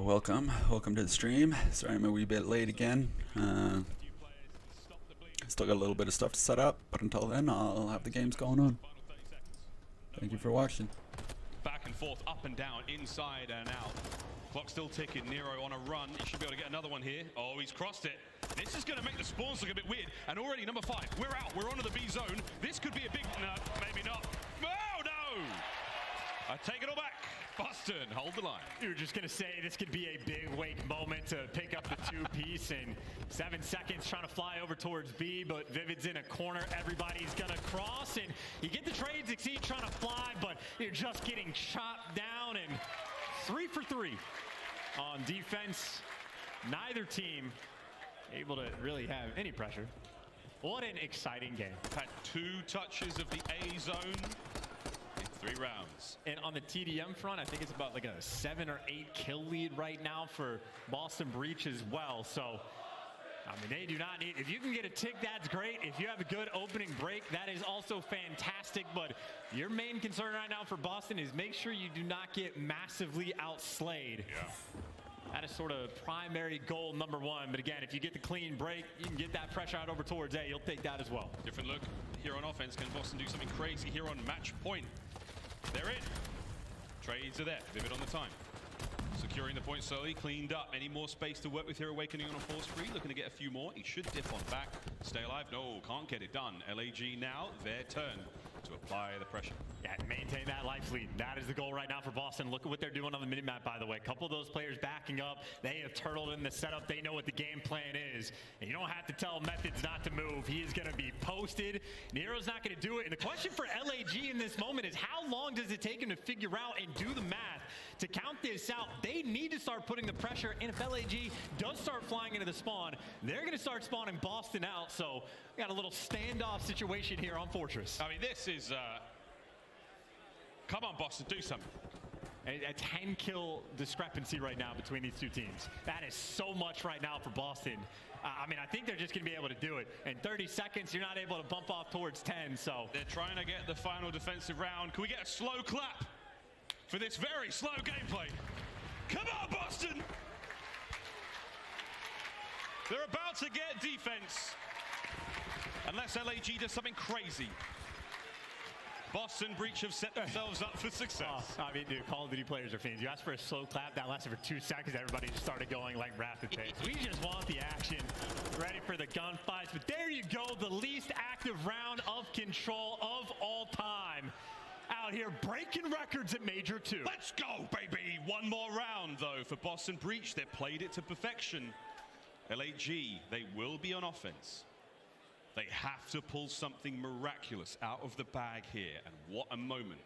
Welcome to the stream. Sorry I'm a wee bit late again. Still got a little bit of stuff to set up, but until then I'll have the games going on. Thank you for watching. Back and forth, up and down, inside and out. Clock still ticking. Nero on a run. He should be able to get another one here. Oh, he's crossed it. This is going to make the spawns look a bit weird. And already number 5, we're out. We're onto the B zone. This could be a big... No, maybe not. Oh, no! I take it all back. Boston, hold the line. You were just going to say this could be a big wake moment to pick up the 2-piece in 7 seconds, trying to fly over towards B, but Vivid's in a corner. Everybody's going to cross, and you get the trade succeed trying to fly, but you're just getting chopped down, and 3 for 3 on defense. Neither team able to really have any pressure. What an exciting game. Had 2 touches of the A zone. 3 rounds. And on the TDM front, I think it's about like a 7 or 8 kill lead right now for Boston Breach as well. So, I mean, they do not need, if you can get a tick, that's great. If you have a good opening break, that is also fantastic. But your main concern right now for Boston is make sure you do not get massively outslayed. Yeah. That is sort of primary goal number 1. But again, if you get the clean break, you can get that pressure out over towards A. You'll take that as well. Different look here on offense. Can Boston do something crazy here on match point? They're in. Trades are there. Vivid on the time. Securing the point slowly. Cleaned up. Any more space to work with here. Awakening on a force free. Looking to get a few more. He should dip on back. Stay alive. No, can't get it done. LAG now. Their turn to apply the pressure. Yeah, maintain that life lead. That is the goal right now for Boston. Look at what they're doing on the minimap, by the way. A couple of those players backing up. They have turtled in the setup. They know what the game plan is. And you don't have to tell Methods not to move. He is going to be posted. Nero's not going to do it. And the question for LAG in this moment is how long does it take him to figure out and do the math to count this out? They need to start putting the pressure. And if LAG does start flying into the spawn, they're going to start spawning Boston out. So we got a little standoff situation here on Fortress. I mean, this is... Come on, Boston, do something. A 10-kill discrepancy right now between these 2 teams. That is so much right now for Boston. I mean, I think they're just going to be able to do it. In 30 seconds, you're not able to bump off towards 10, so. They're trying to get the final defensive round. Can we get a slow clap for this very slow gameplay? Come on, Boston! They're about to get defense. Unless LAG does something crazy. Boston Breach have set themselves up for success. Oh, I mean, dude, Call of Duty players are fiends. You asked for a slow clap, that lasted for 2 seconds. Everybody just started going like rapid pace. We just want the action, ready for the gunfights. But there you go, the least active round of Control of all time. Out here breaking records at Major 2. Let's go, baby! One more round, though, for Boston Breach. They've played it to perfection. LAG, they will be on offense. They have to pull something miraculous out of the bag here, and what a moment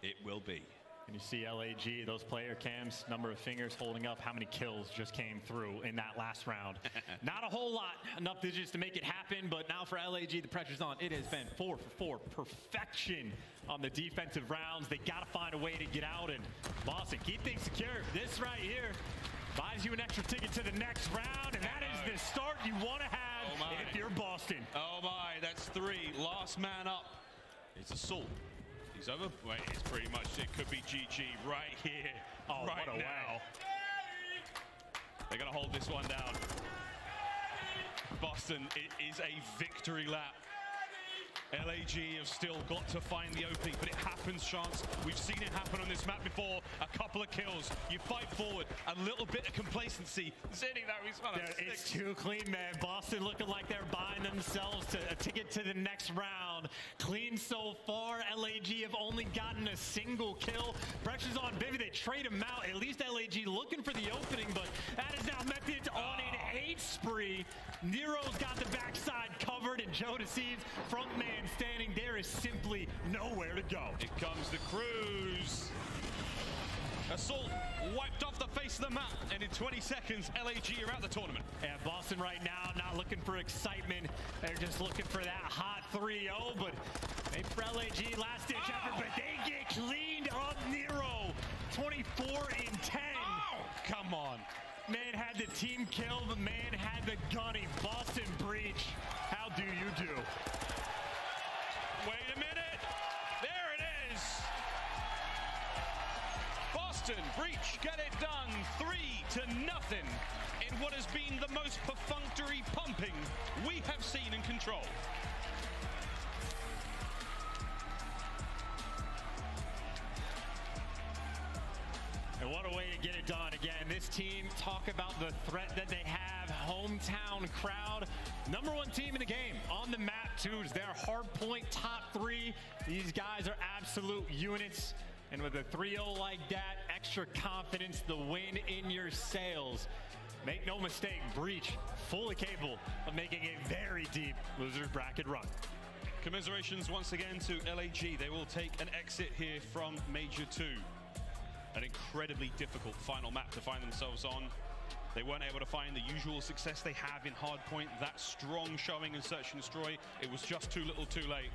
it will be. And you see LAG, those player cams, number of fingers holding up, how many kills just came through in that last round. Not a whole lot, enough digits to make it happen, but now for LAG, the pressure's on. It has been 4 for 4, perfection on the defensive rounds. They gotta find a way to get out, and Boston, keep things secure. This right here buys you an extra ticket to the next round, and that is the start you wanna have if you're Boston. Oh my, that's 3. Last man up. It's Assault. He's over. Wait, it's pretty much, it could be GG right here, right now. Way. They're gonna hold this one down. Boston, it is a victory lap. LAG have still got to find the opening, but it happens, Chance. We've seen it happen on this map before. A couple of kills, you fight forward, a little bit of complacency. Zinni, that was one of It's too clean, man. Boston looking like they're buying themselves a ticket to the next round. Clean so far. LAG have only gotten a single kill. Pressure's on Vivi. They trade him out. At least LAG looking for the opening, but that is now Methods on an 8 spree. Nero's got the backside covered, and Joe deceives front man standing. There is simply nowhere to go. Here comes the cruise. Assault wiped off the face of the map, and in 20 seconds, LAG are out the tournament. Yeah, Boston right now not looking for excitement. They're just looking for that hot 3-0, but they for LAG last-ditch effort, but they get cleaned up. Nero, 24 in 10. Oh, come on. Man had the team kill, but man had the gunny. Boston Breach, how do you do? Wait a minute. There it is. Boston Breach get it done 3-0 in what has been the most perfunctory pumping we have seen in Control. And what a way to get it done. Again, this team, talk about the threat that they have. Hometown crowd. #1 team in the game on the map, too. Their hard point top 3. These guys are absolute units. And with a 3-0 like that, extra confidence, the wind in your sails. Make no mistake, Breach fully capable of making a very deep losers bracket run. Commiserations once again to LAG. They will take an exit here from Major 2. An incredibly difficult final map to find themselves on. They weren't able to find the usual success they have in Hardpoint. That strong showing in Search and Destroy. It was just too little too late.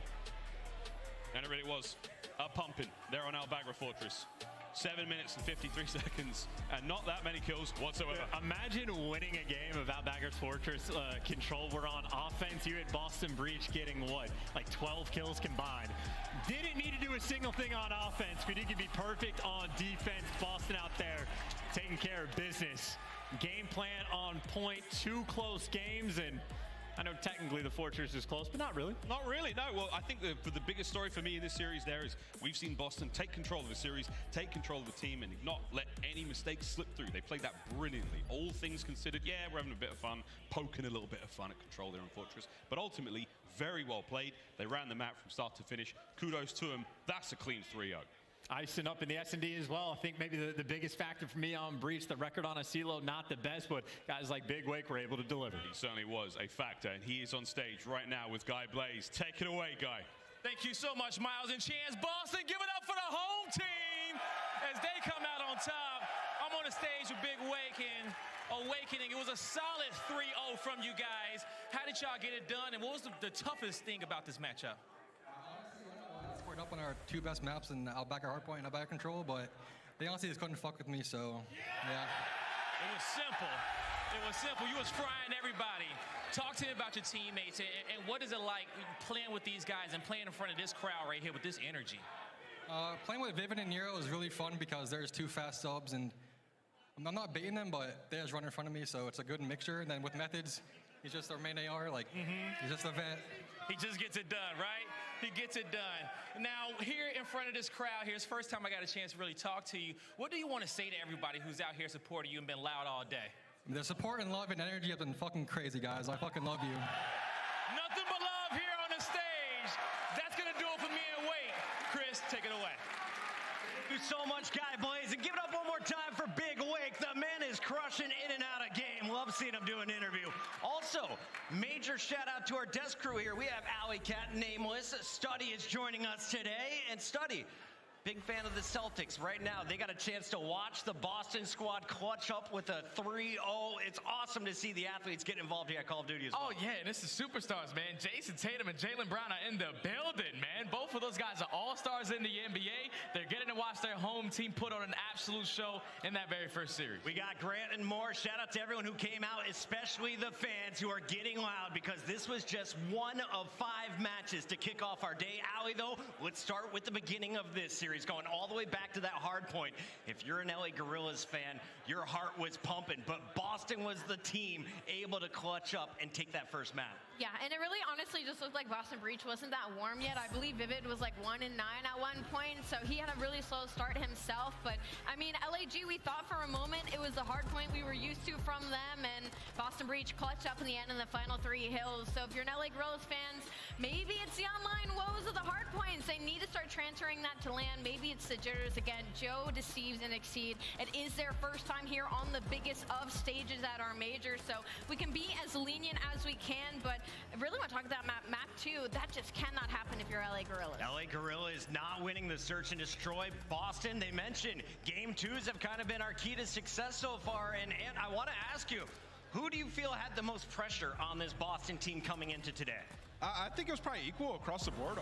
And it really was. A pumping there on Al Bagra Fortress. 7 minutes and 53 seconds, and not that many kills whatsoever. Imagine winning a game of Al Bagra's Fortress Control. We're on offense. You had Boston Breach getting what, like 12 kills combined. Didn't need to do a single thing on offense, but he could be perfect on defense. Boston out there taking care of business. Game plan on point. 2 close games, and I know technically the Fortress is close, but not really. Not really, no. Well, I think the biggest story for me in this series there is we've seen Boston take control of the series, take control of the team, and not let any mistakes slip through. They played that brilliantly. All things considered, yeah, we're having a bit of fun, poking a little bit of fun at control there on Fortress, but ultimately, very well played. They ran the map from start to finish. Kudos to them. That's a clean 3-0. Icing up in the S&D as well. I think maybe the biggest factor for me on Breach, the record on a CeeLo, not the best, but guys like Big Wake were able to deliver. He certainly was a factor, and he is on stage right now with Guy Blaze. Take it away, Guy. Thank you so much, Miles and Chance. Boston, give it up for the home team as they come out on top. I'm on the stage with Big Wake and Awakening. It was a solid 3-0 from you guys. How did y'all get it done, and what was the toughest thing about this matchup? Scored up on our 2 best maps in Al Bagra Hardpoint and Al Bagra Control, but they honestly just couldn't fuck with me, so yeah. It was simple. It was simple. You was frying everybody. Talk to me about your teammates and what is it like playing with these guys and playing in front of this crowd right here with this energy? Playing with Vivid and Nero is really fun because there's 2 fast subs, and I'm not baiting them, but they just run in front of me, so it's a good mixture. And then with Methods, he's just our main AR, like, he's just a vet. He just gets it done, right? He gets it done. Now, here in front of this crowd here, it's the first time I got a chance to really talk to you. What do you want to say to everybody who's out here supporting you and been loud all day? The support and love and energy have been fucking crazy, guys. I fucking love you. Nothing but love here on the stage. That's going to do it for me and Wake. Chris, take it away. Thank you so much, Guy Blaze. And give it up one more time for Big Wake. The man is crushing in and out of game. Love seeing him do an interview. Also, major shout out to our desk crew here. We have Alley Cat, Nameless. Studdy is joining us today. And Studdy, big fan of the Celtics. Right now, they got a chance to watch the Boston squad clutch up with a 3-0. It's awesome to see the athletes get involved here at Call of Duty as well. Oh, yeah, and this is superstars, man. Jason Tatum and Jaylen Brown are in the building, man. Both of those guys are all-stars in the NBA. They're getting to watch their home team put on an absolute show in that very first series. We got Grant and more. Shout out to everyone who came out, especially the fans who are getting loud because this was just one of 5 matches to kick off our day. Allie, though, let's start with the beginning of this series, going all the way back to that hard point. If you're an LA Guerrillas fan, your heart was pumping, but Boston was the team able to clutch up and take that first map. Yeah, and it really honestly just looked like Boston Breach wasn't that warm yet. I believe Vivid was like 1-9 at one point, so he had a really slow start himself. But I mean, LAG, we thought for a moment it was the hard point we were used to from them, and Boston Breach clutched up in the end in the final 3 hills. So if you're an LA Guerrillas fans, maybe it's the online woes of the hard points. They need to start transferring that to land. Maybe it's the jitters again. Joe deceives and exceed. It is their first time here on the biggest of stages at our major, so we can be as lenient as we can, but I really want to talk about map 2. That just cannot happen if you're LA Guerrillas. LA Guerrilla is not winning the search and destroy. Boston, they mentioned game 2s have kind of been our key to success so far, and I want to ask you, who do you feel had the most pressure on this Boston team coming into today? I think it was probably equal across the board,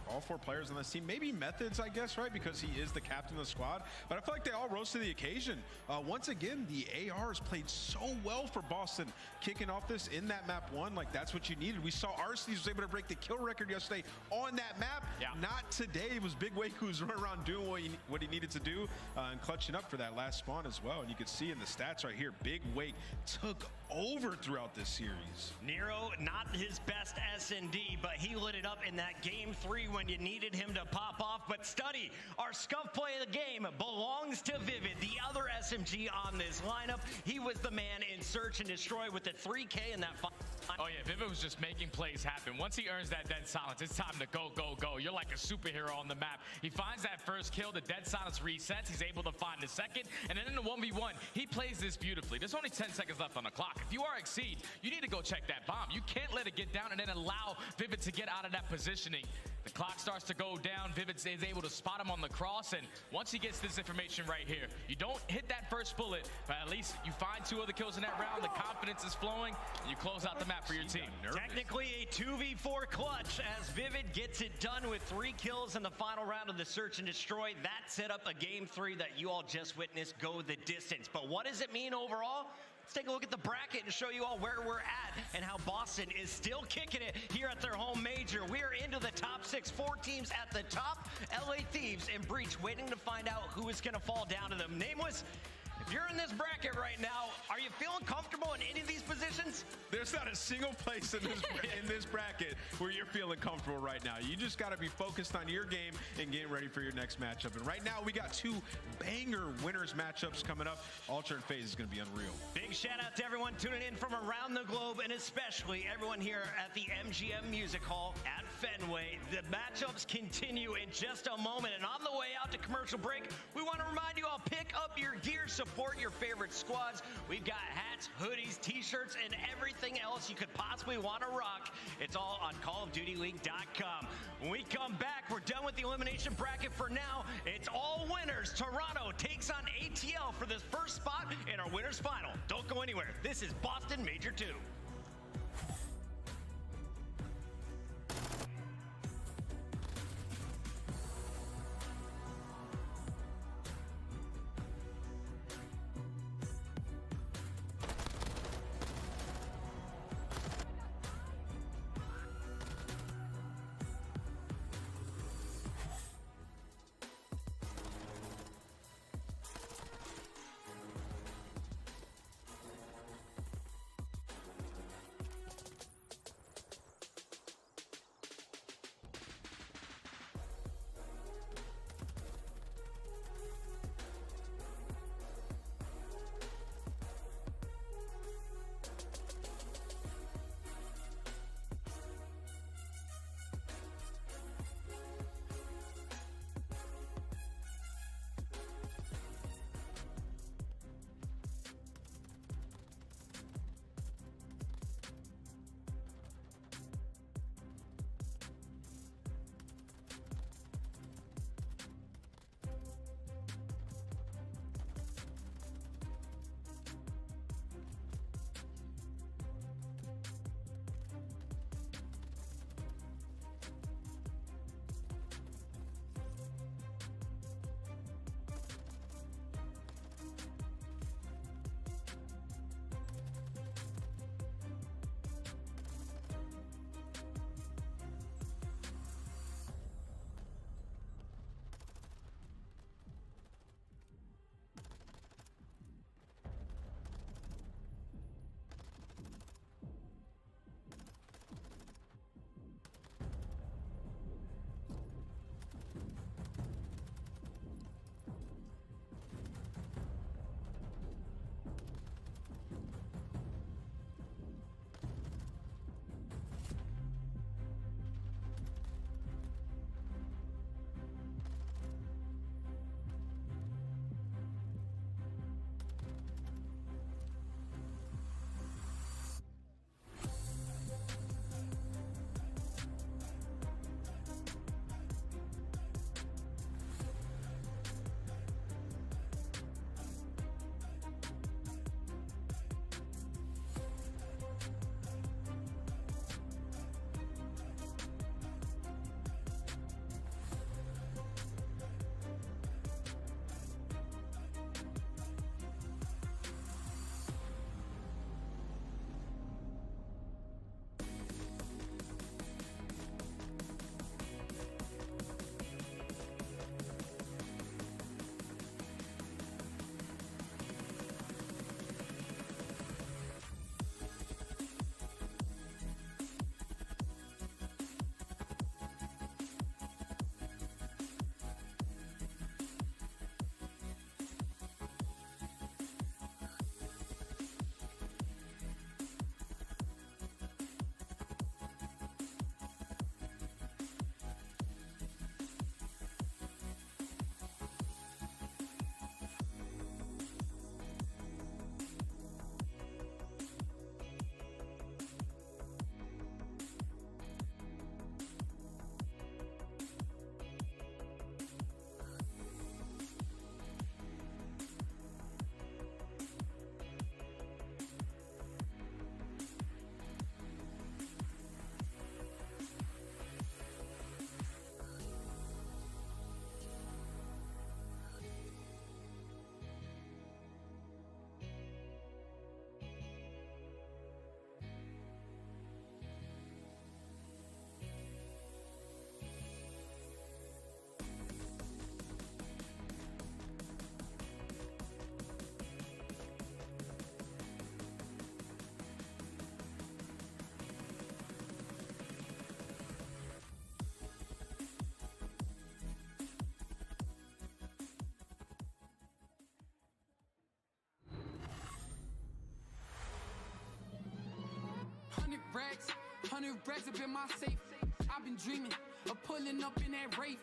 all four players on this team. Maybe Methods, I guess, right? Because he is the captain of the squad. But I feel like they all rose to the occasion. Once again, the ARs played so well for Boston, kicking off this in that map 1. Like, that's what you needed. We saw Arcees was able to break the kill record yesterday on that map. Yeah. Not today. It was Big Wake who was running around doing what he needed to do and clutching up for that last spawn as well. And you can see in the stats right here, Big Wake took over throughout this series. Nero, not his best S&D, but he lit it up in that game 3 when you needed him to pop off. But Study, our scuff play of the game, belongs to Vivid, the other SMG on this lineup. He was the man in search and destroy with the 3K in that final. Oh yeah, Vivid was just making plays happen. Once he earns that dead silence, it's time to go, go, go. You're like a superhero on the map. He finds that first kill, the dead silence resets, he's able to find the second, and then in the 1v1, he plays this beautifully. There's only 10 seconds left on the clock. If you are Exceed, you need to go check that bomb. You can't let it get down and then allow Vivid to get out of that positioning. The clock starts to go down. Vivid is able to spot him on the cross, and once he gets this information right here, you don't hit that first bullet, but at least you find 2 other kills in that round. The confidence is flowing, and you close out the map for your team. Technically a 2v4 clutch as Vivid gets it done with 3 kills in the final round of the search and destroy. That set up a game 3 that you all just witnessed go the distance. But what does it mean overall? Let's take a look at the bracket and show you all where we're at and how Boston is still kicking it here at their home major. We are into the top 6, 4 teams at the top. LA Thieves and Breach waiting to find out who is going to fall down to them. Nameless, if you're in this bracket right now, are you feeling comfortable in any of these positions? There's not a single place in this bracket where you're feeling comfortable right now. You just got to be focused on your game and getting ready for your next matchup. And right now, we got 2 banger winners matchups coming up. Ultra and Faze is going to be unreal. Big shout out to everyone tuning in from around the globe, and especially everyone here at the MGM Music Hall at Fenway. The matchups continue in just a moment, and on the way out to commercial break, we want to remind you all, pick up your gear, support your favorite squads. We've got hats, hoodies, t-shirts, and everything else you could possibly want to rock. It's all on CallOfDutyLeague.com. When we come back, we're done with the elimination bracket for now. It's all winners. Toronto takes on ATL for this first spot in our winners final. Don't go anywhere. This is Boston Major 2. racks, 100 racks up in my safe. I've been dreaming of pulling up in that Wraith.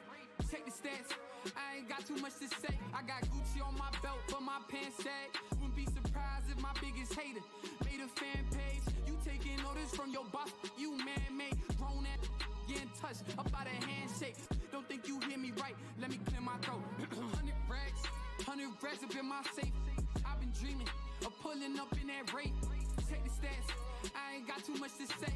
Check the stats, I ain't got too much to say. I got Gucci on my belt, but my pants sag. Wouldn't be surprised if my biggest hater made a fan page. You taking orders from your boss, you man-made. Grown ass getting touched up by the handshake. Don't think you hear me right, let me clear my throat. 100 racks up in my safe. I've been dreaming of pulling up in that Wraith. Check the stats, I ain't got too much to say.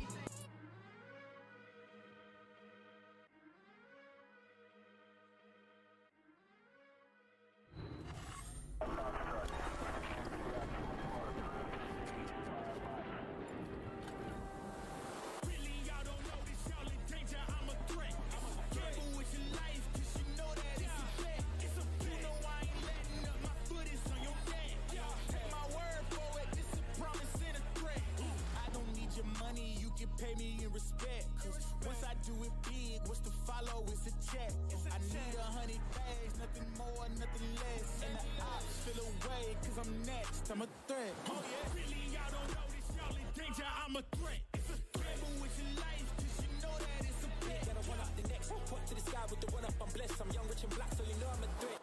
Pay me in respect, cause once I do it big, what's to follow is a check. I need 100 bags, nothing more, nothing less. And the ops feel away, cause I'm next, I'm a threat. Oh yeah, really y'all don't know this, y'all in danger, I'm a threat. It's a gamble with your life, cause you know that it's a bet. Gotta one up the next, point to the sky with the one up, I'm blessed. I'm young, rich and black, so you know I'm a threat.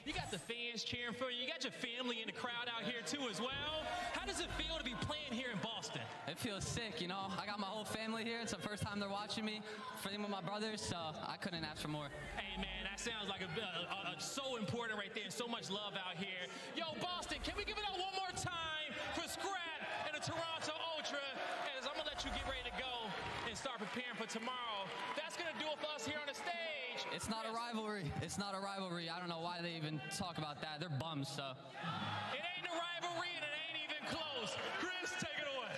You got the fans cheering for you. You got your family in the crowd out here too as well. How does it feel to be playing here in Boston? It feels sick, you know. I got my whole family here. It's the first time they're watching me, playing with my brothers, so I couldn't ask for more. Hey man, that sounds like so important right there. So much love out here. Yo, Boston, can we give it up one more time for Scrap and the Toronto Ultra? As I'm gonna let you get ready to go and start preparing for tomorrow. That's gonna do it for us here on the stage. It's not a rivalry. It's not a rivalry. I don't know why they even talk about that. They're bums, so. It ain't a rivalry and it ain't even close. Chris, take it away.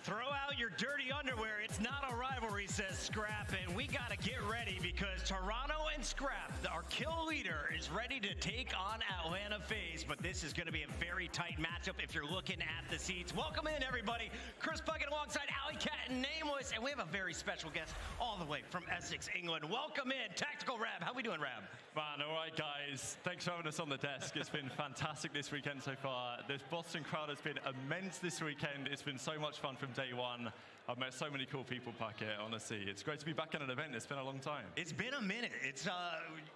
Throw out your dirty underwear. It's not a rivalry, says Scrap, and we got to get ready because Toronto and Scrap, our kill leader, is ready to take on Atlanta Faze, but this is going to be a very tight matchup if you're looking at the seats. Welcome in, everybody. Chris Puckett alongside Alley Cat and Nameless, and we have a very special guest all the way from Essex, England. Welcome in, Tactical Rab. How we doing, Rab? Man, all right, guys. Thanks for having us on the desk. It's been fantastic this weekend so far. This Boston crowd has been immense this weekend. It's been so much fun from day one. I've met so many cool people, Puckett, honestly. It's great to be back at an event. It's been a long time. It's been a minute. It's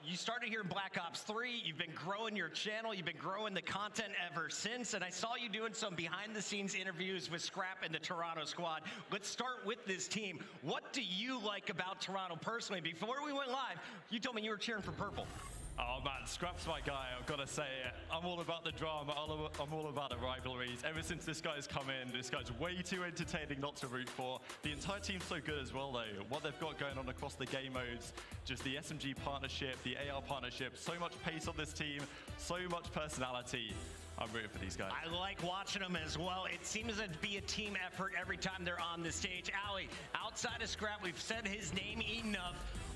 you started here in Black Ops 3. You've been growing your channel. You've been growing the content ever since. And I saw you doing some behind-the-scenes interviews with Scrap and the Toronto squad. Let's start with this team. What do you like about Toronto personally? Before we went live, you told me you were cheering for purple. Oh man, Scrap's my guy, I've got to say it. I'm all about the drama, I'm all about the rivalries. Ever since this guy's come in, this guy's way too entertaining not to root for. The entire team's so good as well though. What they've got going on across the game modes, just the SMG partnership, the AR partnership, so much pace on this team, so much personality. I'm rooting for these guys. I like watching them as well. It seems to be a team effort every time they're on the stage. Allie, outside of Scrap, we've said his name enough.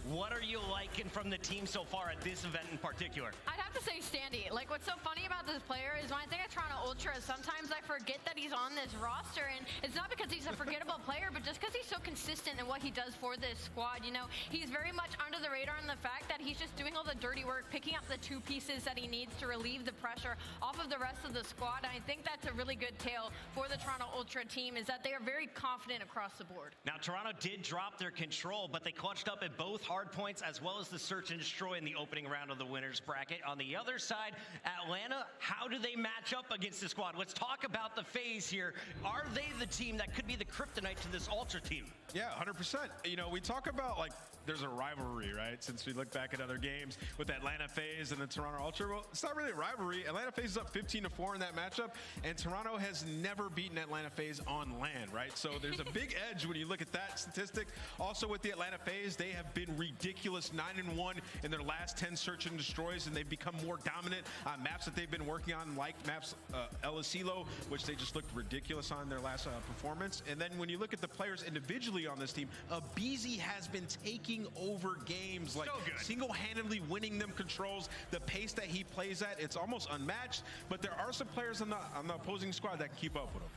What are you liking from the team so far at this event in particular? I'd have to say Standy. Like, what's so funny about this player is when I think of Toronto Ultra, sometimes I forget that he's on this roster, and it's not because he's a forgettable player, but just because he's so consistent in what he does for this squad. You know, he's very much under the radar in the fact that he's just doing all the dirty work, picking up the two pieces that he needs to relieve the pressure off of the rest of the squad. And I think that's a really good tale for the Toronto Ultra team, is that they are very confident across the board. Now, Toronto did drop their control, but they clutched up at both hard points as well as the search and destroy in the opening round of the winners bracket. On the other side, Atlanta, how do they match up against the squad? Let's talk about the Faze here. Are they the team that could be the kryptonite to this Ultra team? Yeah, 100%. You know, we talk about like there's a rivalry, right? Since we look back at other games with Atlanta Faze and the Toronto Ultra. Well, it's not really a rivalry. Atlanta Faze is up 15-4 in that matchup, and Toronto has never beaten Atlanta Faze on land, right? So there's a big edge when you look at that statistic. Also with the Atlanta Faze, they have been ridiculous 9-1 in their last 10 search and destroys, and they've become more dominant on maps that they've been working on, like maps El Asilo, which they just looked ridiculous on their last performance. And then when you look at the players individually on this team, Abizi has been taking over games, like single-handedly winning them controls. The pace that he plays at, it's almost unmatched, but there are some players on the opposing squad that can keep up with him.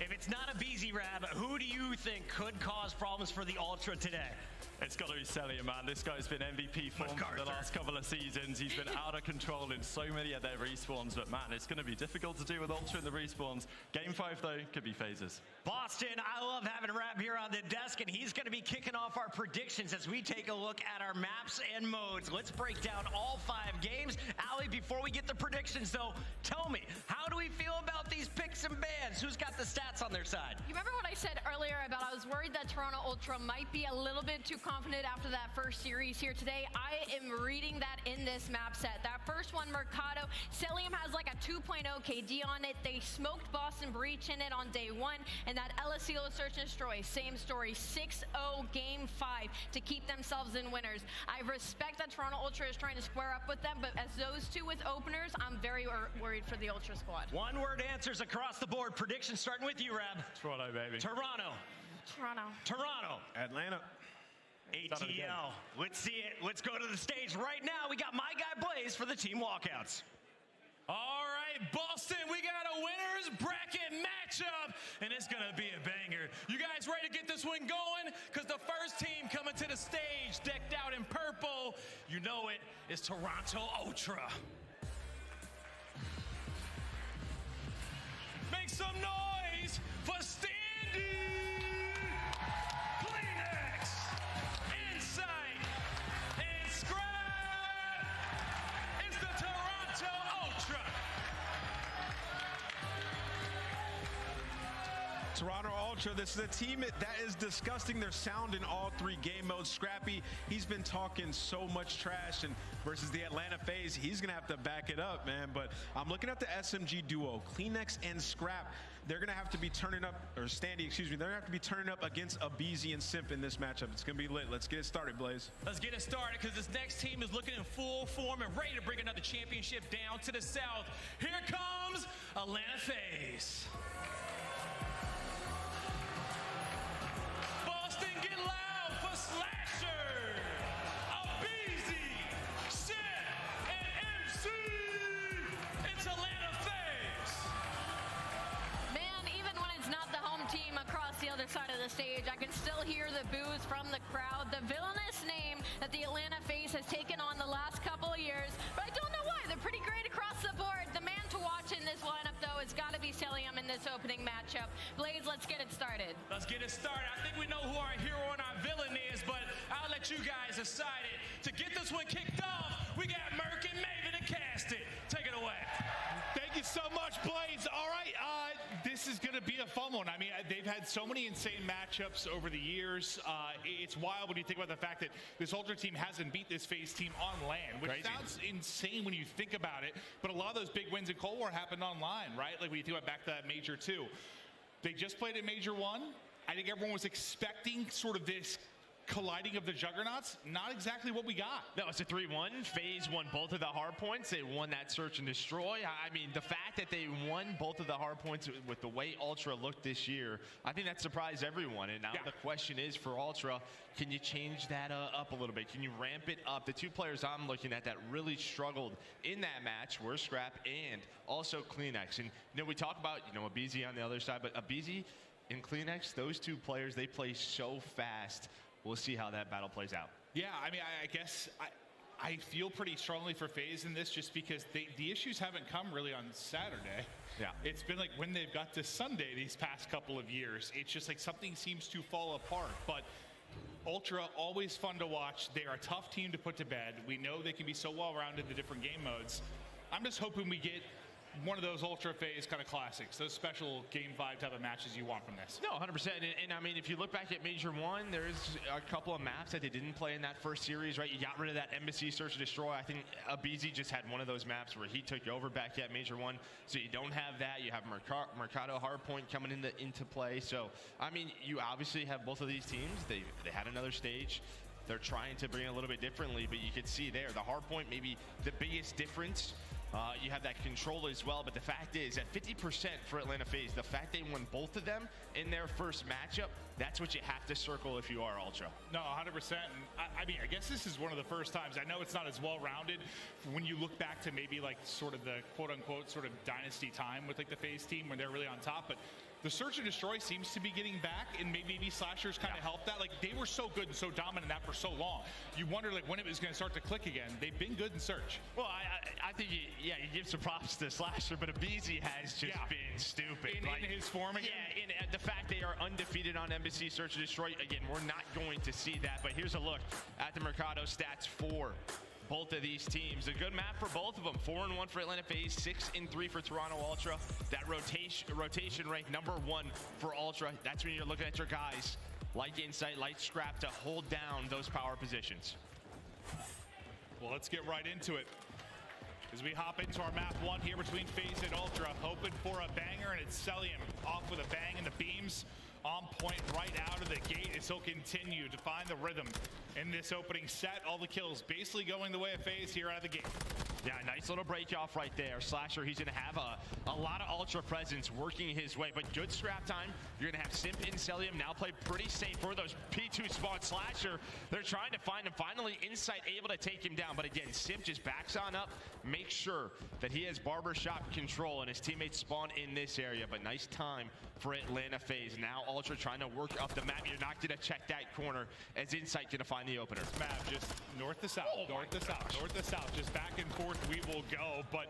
If it's not Abizi, Rab, who do you think could cause problems for the Ultra today? It's got to be Celia, man. This guy's been MVP form for the last couple of seasons. He's been out of control in so many of their respawns, but man, it's going to be difficult to do with Ultra in the respawns. Game 5, though, could be Phases. Boston, I love having Rab here on the desk, and he's going to be kicking off our predictions as we take a look at our maps and modes. Let's break down all 5 games. Allie, before we get the predictions, though, tell me, how do we feel about these picks and bans? Who's got the stats on their side? You remember what I said earlier about I was worried that Toronto Ultra might be a little bit too confident after that first series here today. I am reading that in this map set. That first one, Mercado, Celium has like a 2.0 KD on it. They smoked Boston Breach in it on day 1, and that LSEO Search and Destroy, same story, 6-0 game 5 to keep themselves in winners. I respect that Toronto Ultra is trying to square up with them, but as those two with openers, I'm very worried for the Ultra squad. One-word answers across the board. Predictions starting with you, Rab. Toronto, baby. Toronto. Toronto. Atlanta. ATL. Let's see it. Let's go to the stage right now. We got my guy Blaze for the team walkouts. All right, Boston, we got a winners bracket matchup, and it's going to be a banger. You guys ready to get this one going? Because the first team coming to the stage decked out in purple, you know it, is Toronto Ultra. Make some noise for Standy, Kleenex, Insight, and Scrap. It's the Toronto Ultra. Toronto Ultra, this is a team that is disgusting. Their sound in all 3 game modes. Scrappy, he's been talking so much trash, and versus the Atlanta Faze, he's gonna have to back it up, man. But I'm looking at the SMG duo, Kleenex and Scrap. They're gonna have to be turning up, or Standy, excuse me, they're gonna have to be turning up against Abizi and Simp in this matchup. It's gonna be lit. Let's get it started, Blaze. Let's get it started, because this next team is looking in full form and ready to bring another championship down to the south. Here comes Atlanta Faze. Boston, get loud for Slasher, Abizi, Simp, and MC. It's Atlanta Faze. Man, even when it's not the home team across the other side of the stage, I can still hear the boos from the crowd. The villainous name that the Atlanta Faze has taken on the last couple of years, but I don't know why. They're pretty great across the board. The man to watch in this lineup, though, has got to be Celium in this opening matchup. Blaze, let's get it started. Let's get it started. I think we know who our hero and our villain is, but I'll let you guys decide it. To get this one kicked off, we got Merc and Maven and Cast It. Take it away. Thank you so much, Blaze. All right, this is going to be a fun one. I mean, they've had so many insane matchups over the years. It's wild when you think about the fact that this Ultra team hasn't beat this Faze team on land, which sounds insane when you think about it. But a lot of those big wins in Cold War happened online, right? Like when you think about back to that Major 2. They just played at Major 1. I think everyone was expecting sort of this colliding of the juggernauts. Not exactly what we got. No, it's a 3-1. Faze won both of the hard points. They won that search and destroy. I mean, the fact that they won both of the hard points with the way Ultra looked this year, I think that surprised everyone. And now the question is for Ultra, can you change that up a little bit? Can you ramp it up? The 2 players I'm looking at that really struggled in that match were Scrap and also Kleenex. And, you know, we talk about, you know, Abizi on the other side, but Abizi and Kleenex, those 2 players, they play so fast. We'll see how that battle plays out. Yeah, I mean, I guess I feel pretty strongly for Faze in this just because the issues haven't come really on Saturday. Yeah. It's been like when they've got to Sunday these past couple of years, it's just like something seems to fall apart. But Ultra, always fun to watch. They're a tough team to put to bed. We know they can be so well-rounded in the different game modes. I'm just hoping we get one of those Ultra Faze kind of classics, those special Game 5 type of matches you want from this. No, 100%. And I mean, if you look back at Major 1, there's a couple of maps that they didn't play in that first series, right? You got rid of that Embassy Search and Destroy. I think Abizi just had one of those maps where he took you over back at Major 1. So you don't have that. You have Mercado Hardpoint coming into play. So, I mean, you obviously have both of these teams. They had another stage. They're trying to bring it a little bit differently, but you could see there, the Hardpoint maybe the biggest difference. You have that control as well, but the fact is at 50% for Atlanta Faze, the fact they won both of them in their first matchup, that's what you have to circle if you are Ultra. No, 100%. And I mean, I guess this is one of the first times. I know it's not as well-rounded when you look back to maybe like sort of the quote-unquote sort of dynasty time with like the Faze team when they're really on top, but the Search and Destroy seems to be getting back, and maybe Slashers kind of helped that. Like, they were so good and so dominant in that for so long. You wonder, like, when it was going to start to click again. They've been good in Search. Well, I think, you give some props to Slasher, but Abizi has just been stupid. In his form again? Yeah, the fact they are undefeated on Embassy Search and Destroy, again, we're not going to see that, but here's a look at the Mercado stats for both of these teams. A good map for both of them. 4-1 for Atlanta Faze, 6-3 for Toronto Ultra. That rotation rate #1 for Ultra. That's when you're looking at your guys like Insight, like Scrap to hold down those power positions. Well, let's get right into it. As we hop into our map 1 here between Faze and Ultra, hoping for a banger, and it's Celium off with a bang in the beams. On point right out of the gate as he'll continue to find the rhythm in this opening set. All the kills basically going the way of Faze here out of the gate. Yeah, nice little break off right there. Slasher, he's going to have a lot of Ultra presence working his way, but good scrap time. You're going to have Simp and Celium now play pretty safe for those P2 spawns. Slasher, they're trying to find him. Finally, Insight able to take him down, but again, Simp just backs on up, makes sure that he has barbershop control and his teammates spawn in this area, but nice time for Atlanta Faze. Now Ultra trying to work up the map. You're not going to check that corner as Insight going to find the opener. This map just north to south, north to south, north to south, just back and forth we will go, but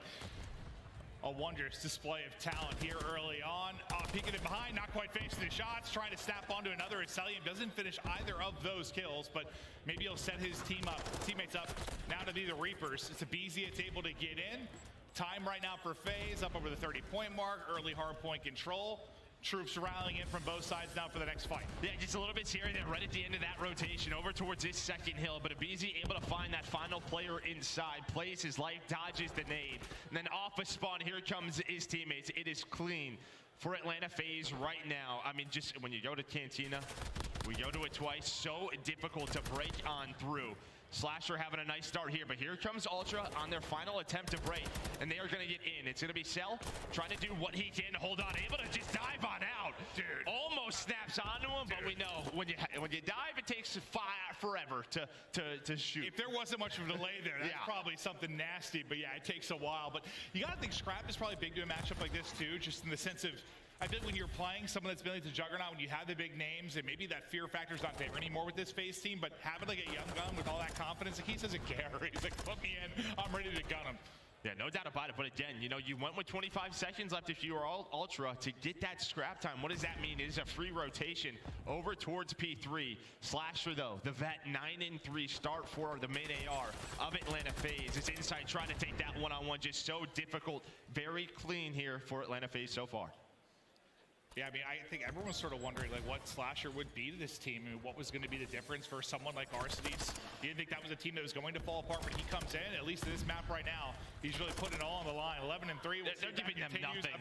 a wondrous display of talent here early on. Peeking it behind, not quite finishing the shots, trying to snap onto another. Celium doesn't finish either of those kills, but maybe he'll set his teammates up now to be the Reapers. It's Abizi that's able to get in. Time right now for Faze, up over the 30-point mark, early hard point control. Troops rallying in from both sides now for the next fight. Yeah, just a little bit here and then right at the end of that rotation over towards this second hill, but Abizi able to find that final player inside, plays his life, dodges the nade, and then off a spawn, here comes his teammates. It is clean for Atlanta Faze right now. I mean, just when you go to Cantina, we go to it twice, so difficult to break on through. Slasher having a nice start here, but here comes Ultra on their final attempt to break, and they are going to get in. It's going to be Cell trying to do what he can to hold on, able to just dive on out. Dude. Almost snaps onto him, but we know when you dive, it takes forever to shoot. If there wasn't much of a delay there, that's probably something nasty, but yeah, it takes a while. But you got to think Scrap is probably big to a matchup like this too, just in the sense of, I think when you're playing someone that's been into Juggernaut, when you have the big names, and maybe that fear factor's not there anymore with this Faze team, but having like a young gun with all that confidence, like he doesn't care. He's like, put me in, I'm ready to gun him. Yeah, no doubt about it. But again, you know, you went with 25 seconds left if you were Ultra to get that scrap time. What does that mean? It is a free rotation over towards P3. Slasher, though, the vet 9-3 start for the main AR of Atlanta Faze. Is Insight trying to take that one-on-one. Just so difficult. Very clean here for Atlanta Faze so far. Yeah, I mean, I think everyone's sort of wondering, like, what Slasher would be to this team. I mean, what was going to be the difference for someone like Arcades? You didn't think that was a team that was going to fall apart, but he comes in, at least in this map right now, he's really putting it all on the line. 11-3. They're giving them nothing.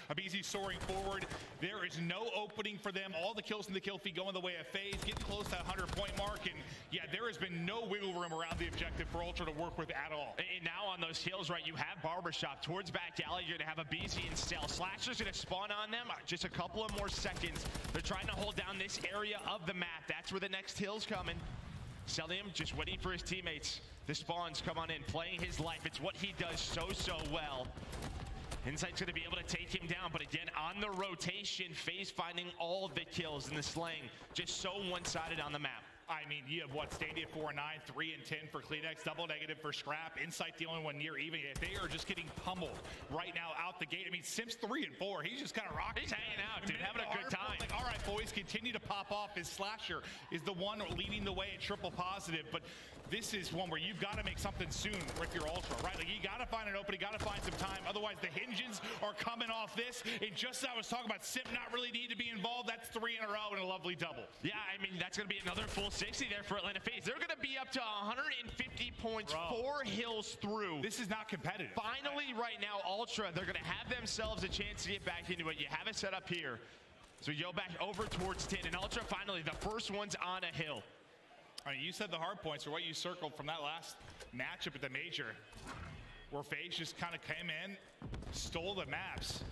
Abizi soaring forward. There is no opening for them. All the kills in the kill feed going the way of Faze, getting close to that 100-point mark, and yeah, there has been no wiggle room around the objective for Ultra to work with at all. And now on those kills, right, you have Barbershop towards back alley. You're going to have Abizi and Cell. Slasher's going to spawn on them. Just a couple of more seconds. They're trying to hold down this area of the map. That's where the next hill's coming. Celium just waiting for his teammates. The spawns come on in, playing his life. It's what he does so well. Insight's going to be able to take him down, but again, on the rotation, Faze finding all of the kills in the slaying. Just so one-sided on the map. I mean, you have what, Stadia 4-9, 3-10 for Kleenex, double negative for Scrap, Insight the only one near even. They are just getting pummeled right now out the gate. I mean, Simps 3-4, he's just kind of rocking. He's hanging out, dude, having a good time. Like, all right, boys, continue to pop off. His Slasher is the one leading the way at triple positive, but this is one where you've got to make something soon if you're Ultra, right? Like, you got to find an opening, got to find some time. Otherwise, the hinges are coming off this. And just as I was talking about Simp not really need to be involved, that's 3 in a row and a lovely double. Yeah, I mean, that's going to be another full 60 there for Atlanta Faze. They're going to be up to 150 points, 4 hills through. This is not competitive. Finally, right now, Ultra, they're going to have themselves a chance to get back into it. You have it set up here. So you go back over towards 10, and Ultra finally, the first one's on a hill. I mean, you said the hard points are what you circled from that last matchup at the Major, where Faze just kind of came in, stole the maps.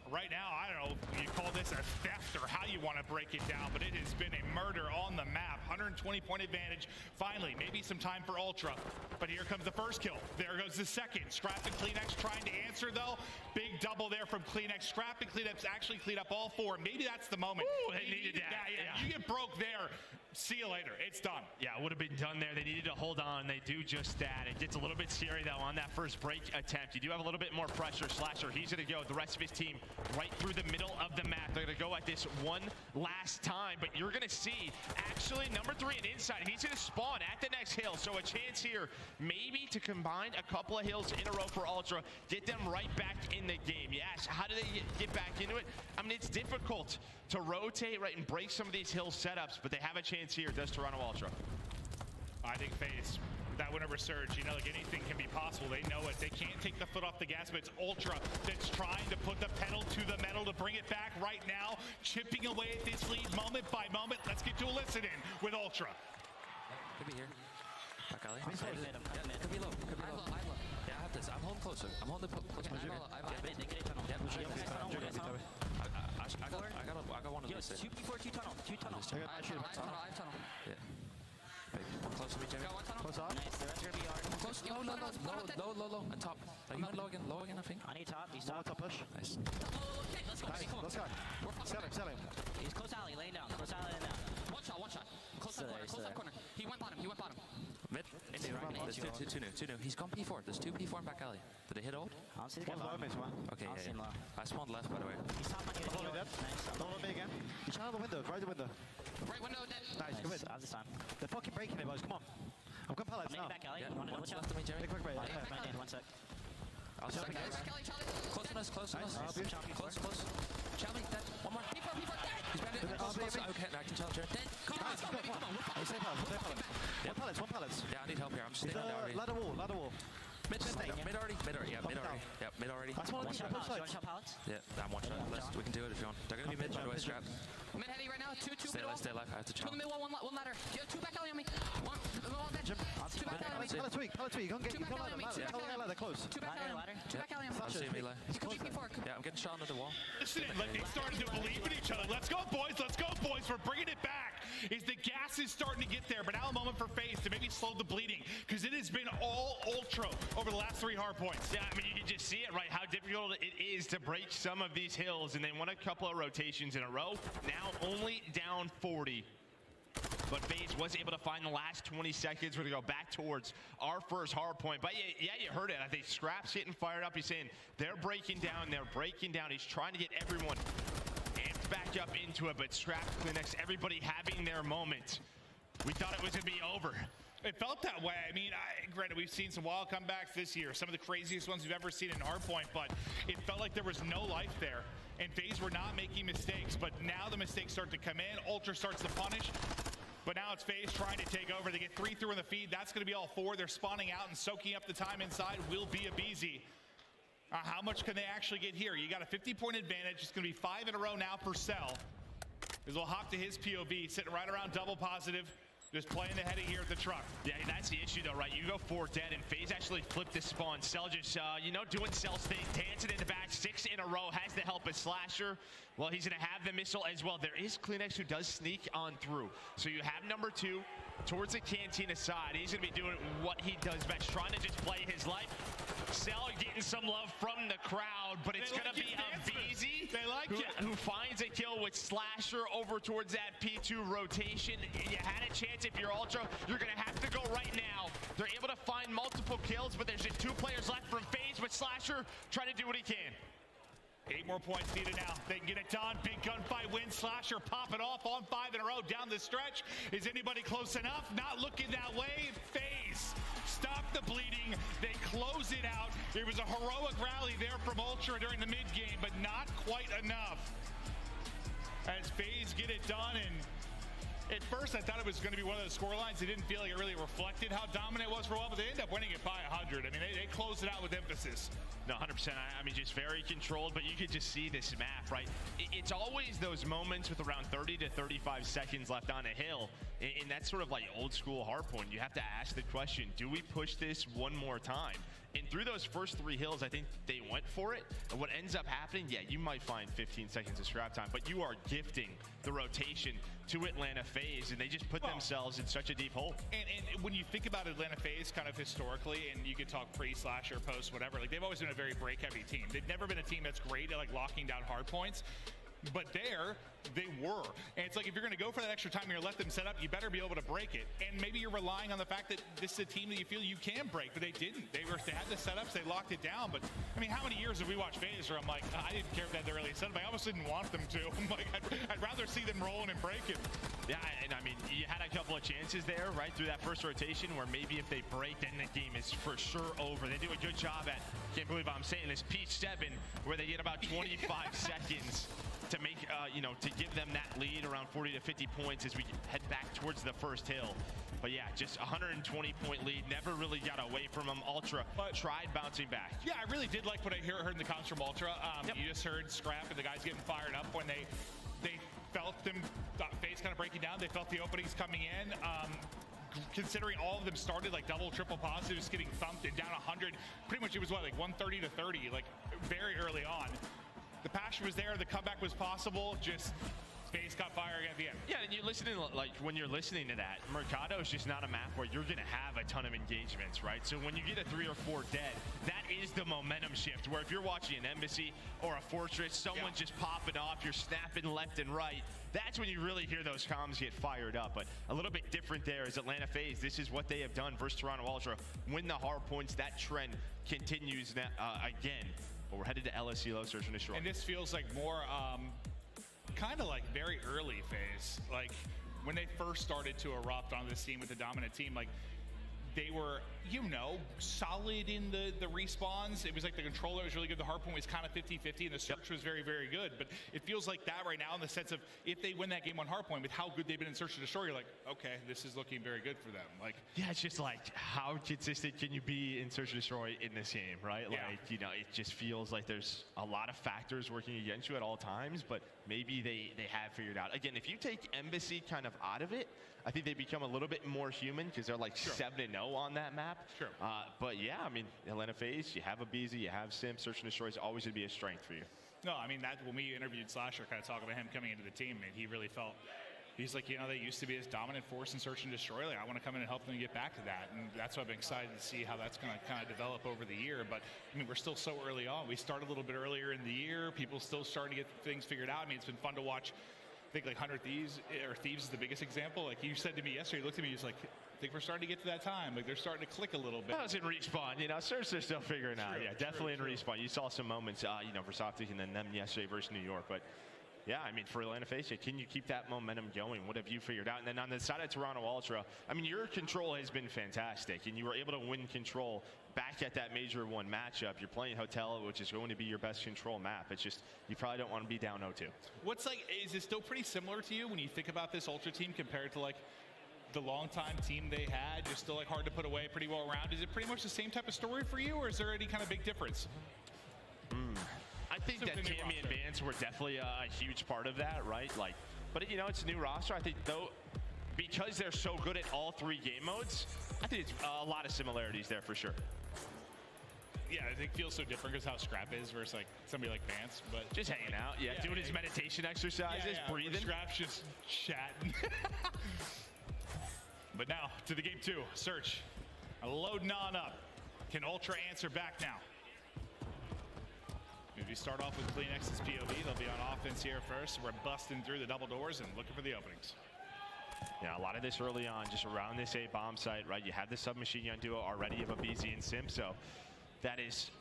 Right now, I don't know if you call this a theft or how you want to break it down, but it has been a murder on the map. 120-point advantage. Finally, maybe some time for Ultra. But here comes the first kill. There goes the second. Scrap and CleanX trying to answer, though. Big double there from CleanX. Scrap and CleanX actually cleaned up all four. Maybe that's the moment. Ooh, they needed that. Yeah. You get broke there. See you later. It's done. Yeah, it would have been done there. They needed to hold on. They do just that. It gets a little bit scary, though, on that first break attempt. You do have a little bit more pressure. Slasher, he's going to go, the rest of his team, right through the middle of the map. They're going to go at this one last time, but you're going to see, actually, number 3 and inside, he's going to spawn at the next hill. So a chance here, maybe to combine a couple of hills in a row for Ultra, get them right back in the game. Yes, how do they get back into it? I mean, it's difficult to rotate, right, and break some of these hill setups, but they have a chance here. Does Toronto Ultra? I think Faze, that win over Surge, you know, like anything can be possible. They know it. They can't take the foot off the gas, but it's Ultra that's trying to put the pedal to the metal to bring it back right now, chipping away at this lead moment by moment. Let's get to a listen in with Ultra. Could be here. Back alley. Could be low. Could be low. Yeah, I have this. I'm holding closer. I'm holding close. I got one of these. 2P4, 2 tunnel. 2 tunnel. I have tunnel. Yeah. Close to me, Jamie. Close on. Nice, the rest are gonna be hard. Close. Low. And top. Are you low again, I think? I need top. He's top. Top push. Nice. Okay, let's go. Nice. Let's go. Sell him. He's close alley, laying down. Close alley, laying down. One shot. Close that corner. He went bottom. Mid. There's two new. He's gone P4. There's 2 P4 in back alley. Did they hit ult? I don't see the guy low. Okay, yeah. I spawned left, by the way. He's top on you. Don't me again. He's trying the window. Right the window. Right window dead. Nice. Come in. I have this time. They're fucking breaking it, boys. Come on. I'm going pallets now. Back alley. Yeah. You want to double Left of me, Jerry. Quick break. One sec. I'll start again. Close on us. Close. Charlie, dead. One more. P4 dead. He's behind it. Close. Okay, I can tell, Jerry. Dead. Come on. One pallets. Yeah, I need help here. I'm just staying down. Ladder wall. Mid already. Yeah, mid already. That's one of the push sides. Yeah, I'm one shot. We can do it if you want. They're gonna be mid, by the way, Strap. Mid heavy right now. Two Stay middle. alive. I have to Two chop. in the middle, one ladder. Yeah, 2 back alley on me. One bench. 2 back alley on me. Pallets weak. You can't get ladder close. 2 back alley on me. 2 back alley on me. I'll see melee. He's close P4. Yeah, I'm getting shot under the wall. Listen, like they started to believe in each other. Let's go, boys. We're bringing it back. Is the gas is starting to get there, but now a moment for Faze to maybe slow the bleeding, because it has been all Ultra over the last 3 hard points. Yeah, I mean, you can just see it, right? How difficult it is to break some of these hills, and they won a couple of rotations in a row. Now only down 40. But Faze was able to find the last 20 seconds. We're going to go back towards our first hard point. But yeah, you heard it. I think Scrap's getting fired up. He's saying they're breaking down. He's trying to get everyone amped back up into it. But Scrap, CleanX, everybody having their moment. We thought it was going to be over. It felt that way. I mean, granted, we've seen some wild comebacks this year, some of the craziest ones we've ever seen in hardpoint, but it felt like there was no life there. And Faze were not making mistakes, but now the mistakes start to come in. Ultra starts to punish, but now it's Faze trying to take over. They get 3 through in the feed. That's going to be all 4. They're spawning out and soaking up the time inside. Will be a BZ. How much can they actually get here? You got a 50-point advantage. It's going to be 5 in a row now per cell. As we'll hop to his POV, sitting right around double positive. Just playing the heading here at the truck. Yeah, that's the issue, though, right? You go 4 dead, and Faze actually flipped the spawn. Cell just, doing Cell's thing, dancing in the back, 6 in a row, has the help of Slasher. Well, he's going to have the missile as well. There is CleanX who does sneak on through. So you have number 2 towards the Cantina side. He's going to be doing what he does best, trying to just play his life. Cell getting some love from the crowd, but it's going to be a BZ who finds a kill with Slasher over towards that P2 rotation. You had a chance if you're Ultra. You're going to have to go right now. They're able to find multiple kills, but there's just 2 players left from Faze with Slasher trying to do what he can. 8 more points needed now. They can get it done. Big gunfight win. Slasher popping off on 5 in a row down the stretch. Is anybody close enough? Not looking that way. Faze stop the bleeding. They close it out. It was a heroic rally there from Ultra during the mid game, but not quite enough. As Faze get it done, and at first I thought it was going to be one of those score lines. It didn't feel like it really reflected how dominant it was for a while, but they ended up winning it by 100. I mean, they closed it out with emphasis. No, 100%. I mean, just very controlled, but you could just see this map, right? It's always those moments with around 30 to 35 seconds left on a hill, and that's sort of like old school hardpoint. You have to ask the question, do we push this one more time? And through those first 3 hills, I think they went for it. And what ends up happening, yeah, you might find 15 seconds of scrap time, but you are gifting the rotation to Atlanta Faze, and they just put themselves in such a deep hole. And when you think about Atlanta Faze kind of historically, and you could talk pre-slasher, post, whatever, like they've always been a very break-heavy team. They've never been a team that's great at like locking down hard points. But there, they were. And it's like, if you're going to go for that extra time, you're going to let them set up, you better be able to break it. And maybe you're relying on the fact that this is a team that you feel you can break, but they didn't. They had the setups, they locked it down. But, I mean, how many years have we watched Faze where I'm like, I didn't care if they had the early setup. I almost didn't want them to. I'm like, I'd rather see them rolling and breaking. Yeah, and I mean, you had a couple of chances there, right, through that first rotation, where maybe if they break, then the game is for sure over. They do a good job at, can't believe I'm saying this, Peach 7, where they get about 25 seconds to make, to give them that lead around 40 to 50 points as we head back towards the first hill. But yeah, just 120-point lead, never really got away from them. Ultra tried bouncing back. Yeah, I really did like what I heard in the comms from Ultra. You just heard Scrap and the guys getting fired up when they felt them, Faze kind of breaking down. They felt the openings coming in. Considering all of them started like double, triple positives, getting thumped and down 100. Pretty much it was what, like 130 to 30, like very early on. The passion was there, the comeback was possible, just Faze got firing at the end. Yeah, and you're listening, like when you're listening to that, Mercado is just not a map where you're gonna have a ton of engagements, right? So when you get a 3 or 4 dead, that is the momentum shift, where if you're watching an Embassy or a Fortress, someone's just popping off, you're snapping left and right, that's when you really hear those comms get fired up. But a little bit different there is Atlanta Faze. This is what they have done versus Toronto Ultra. Win the hard points, that trend continues now, again. But we're headed to LSCLO Search and Destroy. And this feels like more, kind of like very early Faze. Like when they first started to erupt on this team with the dominant team, like they were, solid in the respawns. It was like the controller was really good. The hardpoint was kind of 50-50, and the search was very, very good. But it feels like that right now in the sense of if they win that game on hardpoint with how good they've been in Search and Destroy, you're like, okay, this is looking very good for them. Like, yeah, it's just like, how consistent can you be in Search and Destroy in this game, right? Yeah. Like, it just feels like there's a lot of factors working against you at all times, but maybe they have figured out. Again, if you take Embassy kind of out of it, I think they become a little bit more human because they're like 7-0 on that map. Sure. But yeah, I mean, Atlanta Faze, you have a BZ, you have Sim, Search and Destroy is always going to be a strength for you. No, I mean, that when we interviewed Slasher, kind of talking about him coming into the team, and he really felt, he's like, they used to be this dominant force in Search and Destroy. Like, I want to come in and help them get back to that. And that's why I've been excited to see how that's going to kind of develop over the year. But, I mean, we're still so early on. We started a little bit earlier in the year. People still starting to get things figured out. I mean, it's been fun to watch. I think like 100 Thieves is the biggest example. Like you said to me yesterday, you looked at me, he's like, I think we're starting to get to that time. Like they're starting to click a little bit. That was in respawn, Search they're still figuring out. Yeah, definitely in respawn. You saw some moments, for OpTic and then them yesterday versus New York. But yeah, I mean, for Atlanta Faze, can you keep that momentum going? What have you figured out? And then on the side of Toronto Ultra, I mean, your control has been fantastic, and you were able to win control back at that Major 1 matchup. You're playing Hotel, which is going to be your best control map. It's just, you probably don't want to be down 0-2. Is it still pretty similar to you when you think about this Ultra team compared to like the longtime team they had? Just still like hard to put away, pretty well around. Is it pretty much the same type of story for you, or is there any kind of big difference? I think that Cammy and Vance were definitely a huge part of that, right? Like, but it's a new roster. I think though, because they're so good at all 3 game modes, I think it's a lot of similarities there for sure. Yeah, I think it feels so different because how Scrap is versus like somebody like Vance, but just hanging out, doing his meditation exercises, breathing. Scrap's just chatting. But now to the game 2, Search, loading on up. Can Ultra answer back now? If you start off with CleanX's POV, they'll be on offense here first. We're busting through the double doors and looking for the openings. Yeah, a lot of this early on, just around this A bomb site, right? You have the submachine gun duo already of a BZ and Sim, so that is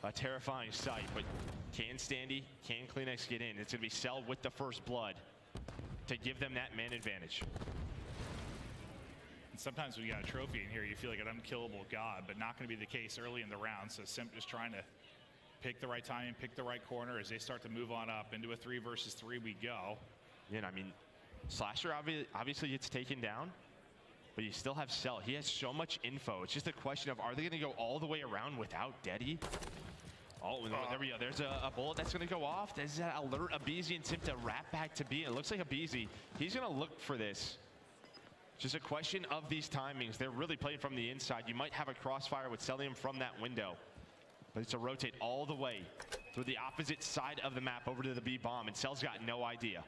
a terrifying sight. But can Standy, can CleanX get in? It's going to be Cell with the first blood to give them that man advantage. And sometimes when you got a trophy in here, you feel like an unkillable god, but not going to be the case early in the round. So Sim just trying to pick the right time and pick the right corner as they start to move on up into a 3 versus 3 we go. Yeah, I mean, Slasher obviously gets taken down, but you still have Cell. He has so much info. It's just a question of, are they going to go all the way around without Deddy? Oh, there we go. There's a bullet that's going to go off. Does that alert a BZ and Sim to wrap back to B? It looks like a BZ. He's going to look for this. Just a question of these timings. They're really playing from the inside. You might have a crossfire with Celium from that window, but it's a rotate all the way through the opposite side of the map over to the B bomb, and Cell's got no idea.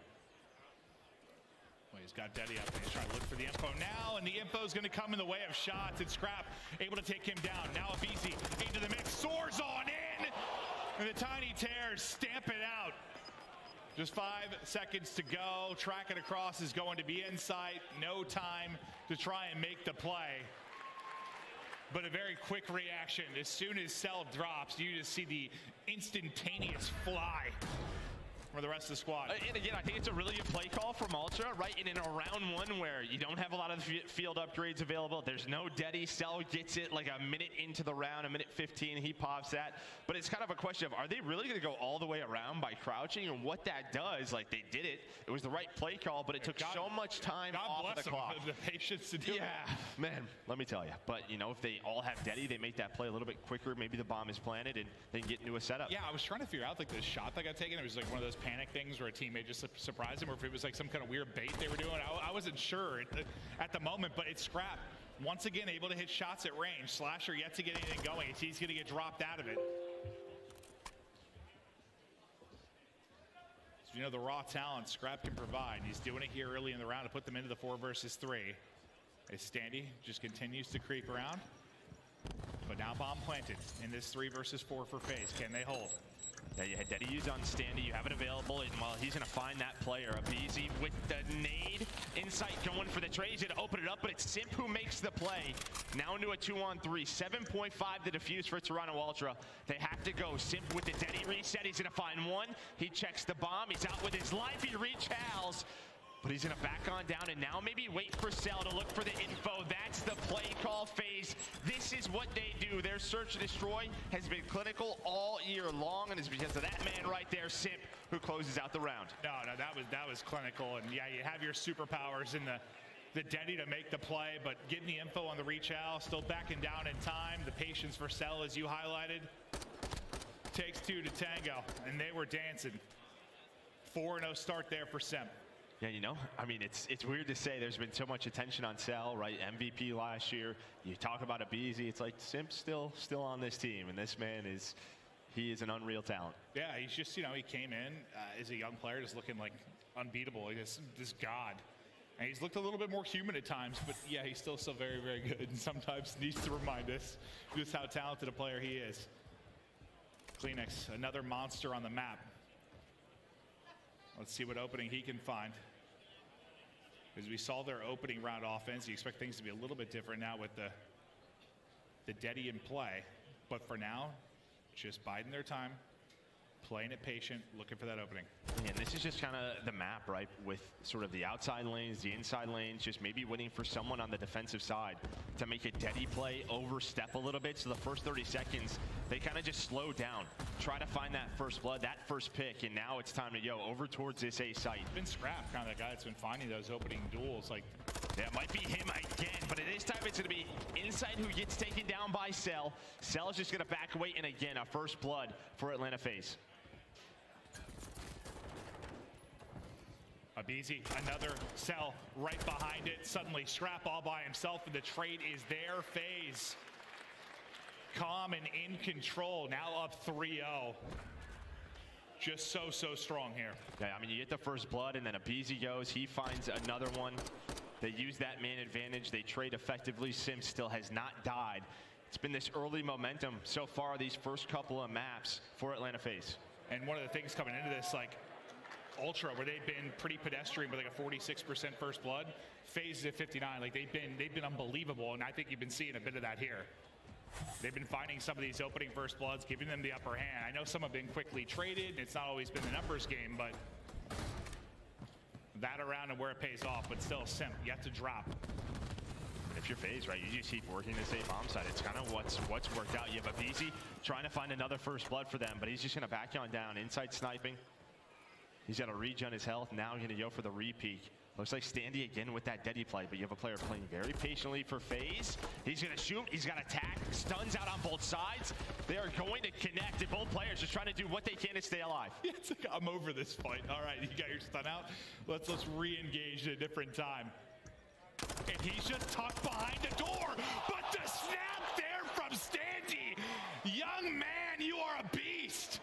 Well, he's got Deddy up and he's trying to look for the info now, and the info is going to come in the way of shots. And Scrap able to take him down. Now Abizi into the mix, soars on in, and the Tiny Tears stamp it out. Just 5 seconds to go. Track it across is going to be in sight. No time to try and make the play. But a very quick reaction. As soon as Cell drops, you just see the instantaneous fly for the rest of the squad. And again, I think it's a really good play call from Ultra, right? And in a round one where you don't have a lot of field upgrades available, there's no Deddy. Cell gets it like a minute into the round, a minute 15, he pops that. But it's kind of a question of, are they really going to go all the way around by crouching? And what that does, like they did it. It was the right play call, but it took so much time off of the clock. The patience to do it. Yeah, man, let me tell you. But, you know, if they all have Deddy, they make that play a little bit quicker. Maybe the bomb is planted and they can get into a setup. Yeah, I was trying to figure out like the shot that got taken. It was like one of those panic things where a teammate just surprised him, or if it was like some kind of weird bait they were doing. I wasn't sure at the moment, but it's Scrap. Once again, able to hit shots at range. Slasher yet to get anything going. He's going to get dropped out of it. So, you know, the raw talent Scrap can provide. He's doing it here early in the round to put them into the 4 versus 3. As Standy just continues to creep around. But now bomb planted in this 3 versus 4 for Faze. Can they hold? Yeah, you had Deddy used on Standy, you have it available, and well, he's going to find that player. Abizi with the nade, Insight going for the trade, he's going to open it up, but it's Simp who makes the play. Now into a 2-on-3, 7.5 to defuse for Toronto Ultra. They have to go. Simp with the Deddy reset, he's going to find one. He checks the bomb, he's out with his life, he recals. But he's going to back on down and now maybe wait for Cell to look for the info. That's the play call Phase. This is what they do. Their search and destroy has been clinical all year long, and it's because of that man right there, Simp, who closes out the round. No, that was clinical, and yeah, you have your superpowers in the Deddy to make the play, but getting the info on the reach out, still backing down in time. The patience for Cell, as you highlighted, takes 2 to tango, and they were dancing. 4-0 start there for Simp. Yeah, you know, I mean, it's weird to say there's been so much attention on Cell, right? MVP last year. You talk about Abizi, it's like Simp's still on this team, and this man he is an unreal talent. Yeah, he's just, you know, he came in as a young player just looking like unbeatable, like this god. And he's looked a little bit more human at times, but yeah, he's still very, very good, and sometimes needs to remind us just how talented a player he is. Kleenex, another monster on the map. Let's see what opening he can find. As we saw their opening round offense, you expect things to be a little bit different now with the Deddy in play. But for now, just biding their time, playing it patient, looking for that opening. And this is just kind of the map, right? With sort of the outside lanes, the inside lanes, just maybe waiting for someone on the defensive side to make a Deddy play, overstep a little bit. So the first 30 seconds, they kind of just slow down, try to find that first blood, that first pick, and now it's time to over towards this A site. Been Scrap, kind of the guy that's been finding those opening duels. Like, yeah, it might be him again, but this time it's going to be Insight who gets taken down by Cell. Cell is just going to back away, and again, a first blood for Atlanta Faze. Abizi, another Cell right behind it. Suddenly Scrap all by himself, and the trade is there. Faze calm and in control, now up 3-0. Just so strong here. Yeah, I mean, you get the first blood, and then Abizi goes. He finds another one. They use that man advantage. They trade effectively. Sim still has not died. It's been this early momentum so far, these first couple of maps for Atlanta Faze. And one of the things coming into this, like, Ultra, where they've been pretty pedestrian with like a 46% first blood. Faze is at 59. Like they've been unbelievable, and I think you've been seeing a bit of that here. They've been finding some of these opening first bloods, giving them the upper hand. I know some have been quickly traded, and it's not always been the numbers game, but that around and where it pays off. But still, Simp, you have to drop. If you're Faze, right, you just keep working this A bomb side. It's kind of what's worked out. You have Abizi trying to find another first blood for them, but he's just going to back on down, inside sniping. He's got a regen his health. Now he's going to go for the re-peek. Looks like Standy again with that Deddy play, but you have a player playing very patiently for Faze. He's going to shoot. He's got attack. Stuns out on both sides. They are going to connect, and both players just trying to do what they can to stay alive. It's like, I'm over this fight. All right, you got your stun out. Let's re-engage at a different time. And he's just tucked behind the door. But the snap there from Standy. Young man, you are a beast.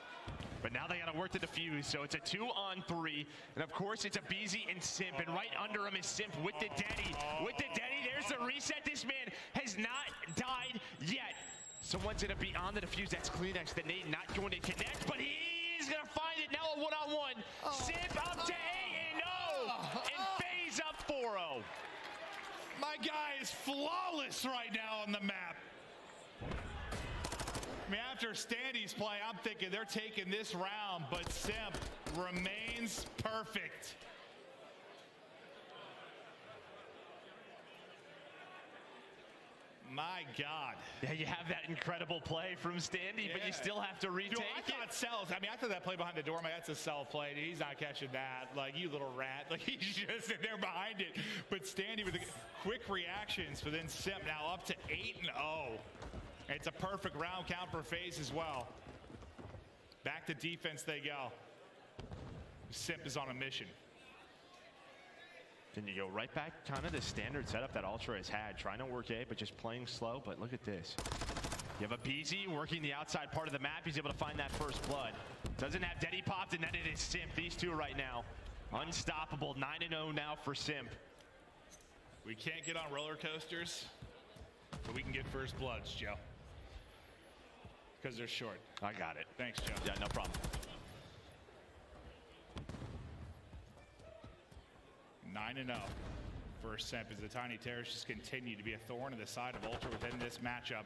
But now they got to work to defuse, so it's a 2-on-3. And of course, it's a BZ and Simp, and right under him is Simp with the Denny. With the Denny, there's the reset. This man has not died yet. Someone's going to be on the defuse. That's Kleenex. The nade not going to connect, but he's going to find it. Now a one-on-one. Simp up to 8-0, and Faze up 4-0. My guy is flawless right now on the map. I mean, after Standy's play, I'm thinking they're taking this round, but Simp remains perfect. My God. Yeah, you have that incredible play from Standy, but you still have to retake I thought Cells, I mean, I thought that play behind the door, that's a Cell play. He's not catching that. Like, you little rat. Like, he's just in there behind it. But Standy with the quick reactions, but then Simp now up to 8-0. It's a perfect round count for Faze as well. Back to defense they go. Simp is on a mission. Then you go right back kind of the standard setup that Ultra has had, trying to work A, but just playing slow. But look at this. You have a BZ working the outside part of the map. He's able to find that first blood. Doesn't have Denny popped, and then it is Simp. These two right now, unstoppable. 9-0 now for Simp. We can't get on roller coasters, but we can get first bloods, Joe. Because they're short. I got it. Thanks, Joe. Yeah, no problem. 9-0 for Simp as the Tiny Terrors just continue to be a thorn in the side of Ultra within this matchup.